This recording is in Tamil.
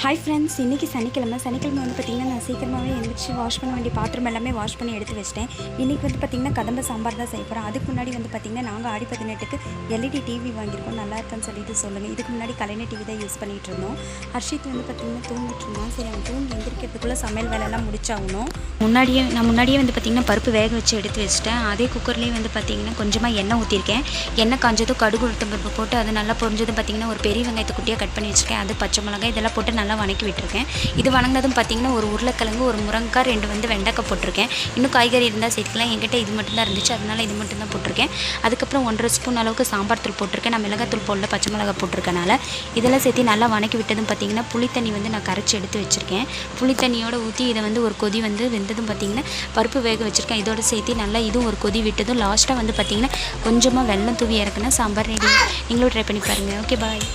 ஹாய் ஃப்ரெண்ட்ஸ், இன்றைக்கி சனிக்கிழமை வந்து பார்த்திங்கன்னா நான் சீக்கிரமாகவே எழுந்திரிச்சு வாஷ் பண்ண வேண்டிய பாத்திரம் எல்லாமே வாஷ் பண்ணி எடுத்து வச்சிட்டேன். இன்றைக்கி வந்து பார்த்திங்கன்னா கதம்ப சாம்பார் தான் செய்ய போகிறோம். அதுக்கு முன்னாடி வந்து பார்த்திங்கன்னா நாங்கள் ஆடி 18க்கு எல்இடி டிவி வாங்கியிருக்கோம். நல்லா இருக்கான்னு சொல்லிட்டு சொல்லுங்கள். இதுக்கு முன்னாடி கலைஞர் டிவி தான் யூஸ் பண்ணிகிட்டு இருந்தோம். ஹர்ஷித் வந்து பார்த்திங்கன்னா தூங்கிட்டு இருந்தான். சரி, அவன் தூங்கி எந்திரிக்கிறதுக்குள்ளே சமையல் வேலையெல்லாம் முடிச்சாகணும். நான் முன்னாடியே வந்து பார்த்திங்கன்னா பருப்பு வேக வச்சு எடுத்து வச்சிட்டேன். அதே குக்கர்லேயே வந்து பார்த்திங்கன்னா கொஞ்சமாக எண்ணெய் ஊற்றிருக்கேன். எண்ணெய் காஞ்சதும் கடுகு உளுத்தம் பருப்பு போட்டு அது நல்லா பொரிஞ்சதும் பார்த்திங்கன்னா ஒரு பெரிய வெங்காயத்தை குட்டியாக கட் பண்ணி வச்சுருக்கேன். அது பச்சை மிளகாய் இதெல்லாம் போட்டு நல்லா வணக்கி விட்டுருக்கேன். இது வணங்கினதும் பார்த்திங்கன்னா ஒரு உருளைக்கிழங்கு, ஒரு முருங்கைக்காய், 2 வந்து வெண்டைக்காய் போட்டிருக்கேன். இன்னும் காய்கறி இருந்தால் சேர்த்துக்கலாம். என்கிட்ட இது மட்டும்தான் இருந்துச்சு, அதனால் இது மட்டும் தான் போட்டிருக்கேன். அதுக்கப்புறம் 1.5 ஸ்பூன் அளவுக்கு சாம்பார் தூள் போட்டிருக்கேன். நான் மிளகாத்தூள் போடல, பச்சை மிளகாய் போட்டிருக்கனால இதெல்லாம் சேர்த்து நல்லா வணக்கி விட்டதும் பார்த்திங்கன்னா புளித்தண்ணி வந்து நான் கரைச்சி எடுத்து வச்சுருக்கேன். புளித்தண்ணியோடு ஊற்றி இதை வந்து ஒரு கொதி வந்து வெந்ததும் பார்த்திங்கன்னா பருப்பு வேக வச்சுருக்கேன். இதோடு சேர்த்து நல்லா இதுவும் ஒரு கொதி விட்டதும் லாஸ்ட்டாக வந்து பார்த்திங்கன்னா கொஞ்சமாக வெல்லம் தூவி இறக்குனா சாம்பார் ரெடி. நீங்களும் ட்ரை பண்ணி பாருங்கள். ஓகே, பாய்.